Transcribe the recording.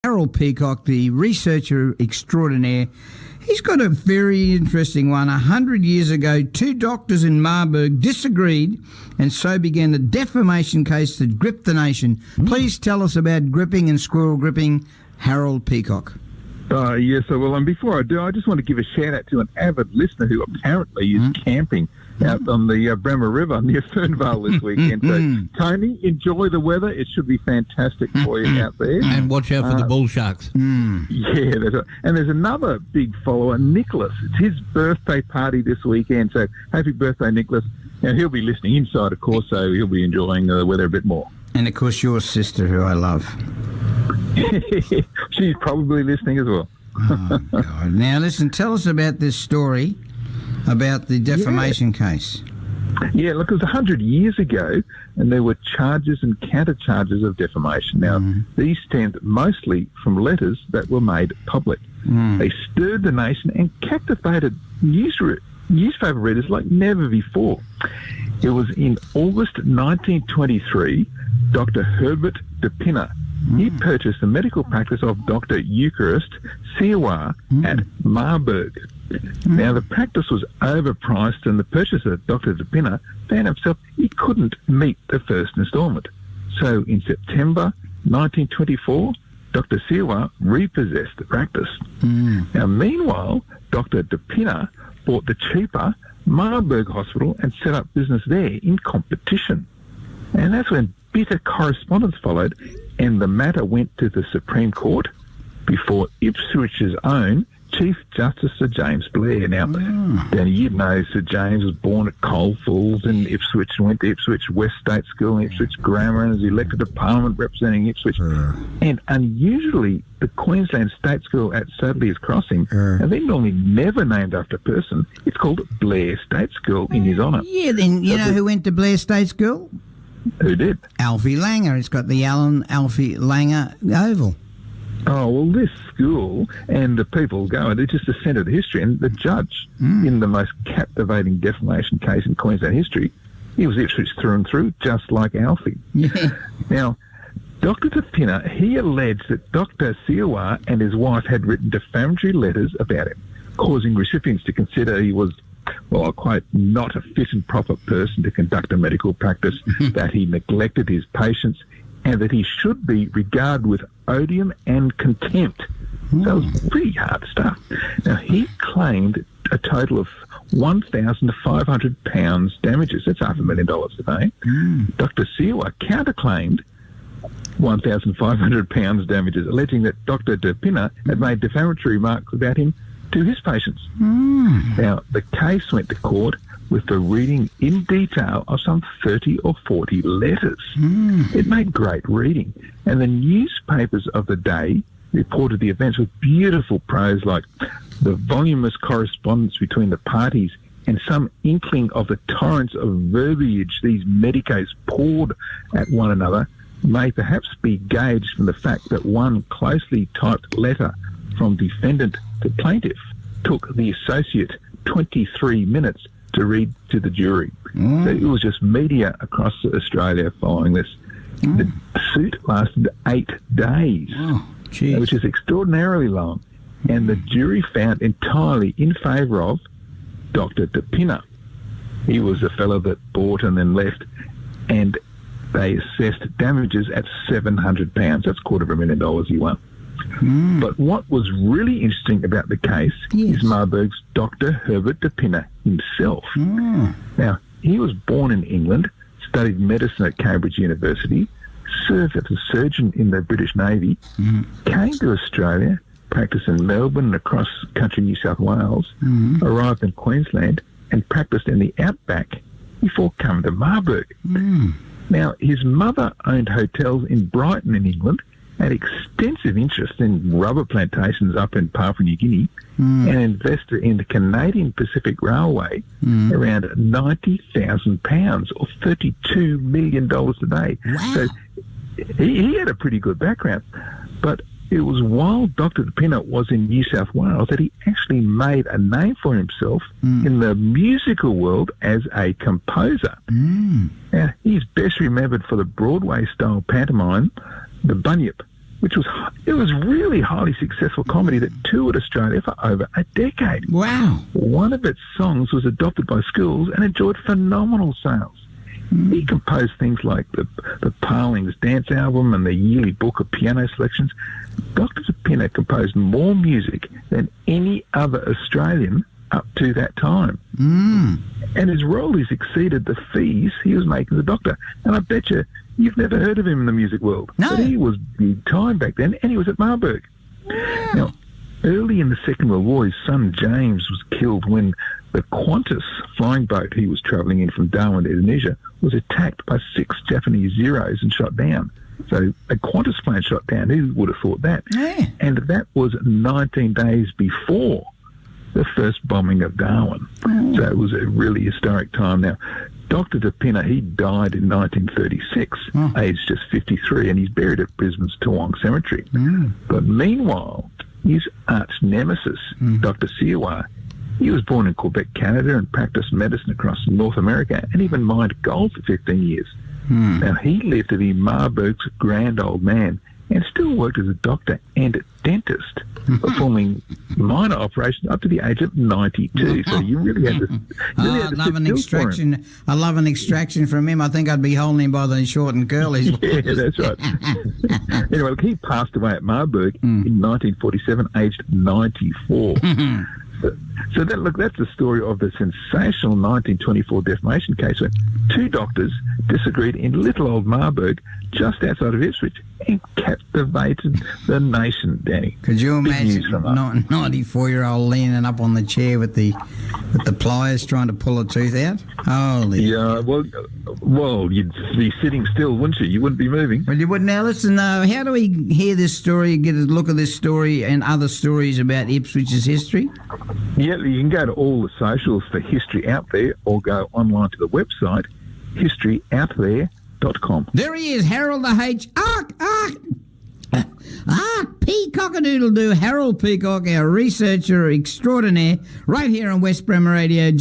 Harold Peacock, the researcher extraordinaire. He's got a very interesting one. 100 years ago, two doctors in Marburg disagreed, and so began a defamation case that gripped the nation. Please tell us about gripping and squirrel gripping, Harold Peacock. Yes, well, and before I do, I just want to give a shout-out to an avid listener who apparently is camping out on the Bremer River near Fernvale this weekend. So, Tony, enjoy the weather. It should be fantastic for you out there. And watch out for the bull sharks. Yeah, that's right. And there's another big follower, Nicholas. It's his birthday party this weekend, so happy birthday, Nicholas. Now, he'll be listening inside, of course, so he'll be enjoying the weather a bit more. And, of course, your sister, who I love. She's probably listening as well. Oh, God. Now, listen, tell us about this story about the defamation case. Yeah, look, it was 100 years ago, and there were charges and counter-charges of defamation. Now, these stemmed mostly from letters that were made public. They stirred the nation and captivated newspaper readers like never before. It was in August 1923, Dr. Herbert de Pinner, he purchased the medical practice of Dr. Eucharist Siwa at Marburg. Now, the practice was overpriced, and the purchaser, Dr. de Pinner, found himself he couldn't meet the first instalment. So, in September 1924, Dr. Siwa repossessed the practice. Now, meanwhile, Dr. de Pinner bought the cheaper Marburg Hospital and set up business there in competition. And that's when bitter correspondence followed, and the matter went to the Supreme Court before Ipswich's own Chief Justice Sir James Blair. Now, Danny, you know Sir James was born at Coalfields in Ipswich and went to Ipswich West State School and Ipswich Grammar and was elected to Parliament representing Ipswich. And unusually, the Queensland State School at Sudley's Crossing, and they're normally never named after a person, it's called Blair State School in his honour. Yeah, then you know who went to Blair State School? Who did? Alfie Langer. It's got the Alfie Langer Oval. Oh, well, this school and the people going, it's just the centre of the history. And the judge in the most captivating defamation case in Queensland history, he was Ipswich through and through, just like Alfie. Yeah. Now, Dr. de Pinner, he alleged that Dr. Siwa and his wife had written defamatory letters about him, causing recipients to consider he was, well, quite not a fit and proper person to conduct a medical practice, that he neglected his patients, and that he should be regarded with odium and contempt. So it was pretty hard stuff. Now, he claimed a total of £1,500 damages. That's $500,000 today. Dr. Siwa counterclaimed £1,500 damages, alleging that Dr. de Pinner had made defamatory remarks about him to his patients. Now, the case went to court with the reading in detail of some 30 or 40 letters. It made great reading. And the newspapers of the day reported the events with beautiful prose like the voluminous correspondence between the parties and some inkling of the torrents of verbiage these medicos poured at one another may perhaps be gauged from the fact that one closely typed letter from defendant to plaintiff took the associate 23 minutes to read to the jury. So it was just media across Australia following this. The suit lasted 8 days, which is extraordinarily long, and the jury found entirely in favour of Dr. de Pinner. He was a fellow that bought and then left, and they assessed damages at £700. That's $250,000 he won. But what was really interesting about the case is Marburg's Dr. Herbert de Pinner himself. Now, he was born in England, studied medicine at Cambridge University, served as a surgeon in the British Navy, came to Australia, practiced in Melbourne and across country New South Wales, arrived in Queensland and practiced in the outback before coming to Marburg. Now, his mother owned hotels in Brighton in England, had extensive interest in rubber plantations up in Papua New Guinea, and invested in the Canadian Pacific Railway around £90,000 or $32 million today. Wow. So he had a pretty good background. But it was while Dr. de Pinner was in New South Wales that he actually made a name for himself in the musical world as a composer. Now, he's best remembered for the Broadway-style pantomime, The Bunyip, which was really highly successful comedy that toured Australia for over a decade. Wow. One of its songs was adopted by schools and enjoyed phenomenal sales. He composed things like the Parlings Dance Album and the yearly book of piano selections. Dr. DePinna composed more music than any other Australian up to that time. And his royalties exceeded the fees he was making as a doctor. And I bet you've never heard of him in the music world. No. But he was big time back then, and he was at Marburg. Wow. Now, early in the Second World War, his son James was killed when the Qantas flying boat he was travelling in from Darwin to Indonesia was attacked by 6 Japanese Zeros and shot down. So a Qantas plane shot down. Who would have thought that? Yeah. And that was 19 days before the first bombing of Darwin. So it was a really historic time. Now, Dr. DePinna, he died in 1936, aged just 53, and he's buried at Brisbane's Toowong Cemetery. But meanwhile, his arch nemesis, Dr. Siwa, he was born in Quebec, Canada, and practiced medicine across North America and even mined gold for 15 years. Now, he lived to be Marburg's grand old man and still worked as a doctor and a dentist, performing minor operations up to the age of 92. So you really had to. I love an extraction. I love an extraction from him. I think I'd be holding him by the short and curlies. Yeah, that's right. Anyway, look, he passed away at Marburg in 1947, aged 94. So that's the story of the sensational 1924 defamation case when 2 doctors disagreed in little old Marburg, just outside of Ipswich, and captivated the nation, Danny. Could you imagine 94-year-old leaning up on the chair with the pliers trying to pull a tooth out? Holy. Yeah, well, you'd be sitting still, wouldn't you? You wouldn't be moving. Well, you would. Now, listen, how do we hear this story, get a look at this story and other stories about Ipswich's history? Yeah, you can go to all the socials for History Out There or go online to the website, historyouthere.com. There he is, Harold the H. Peacock-a-doodle-doo, Harold Peacock, our researcher extraordinaire, right here on West Bremer Radio.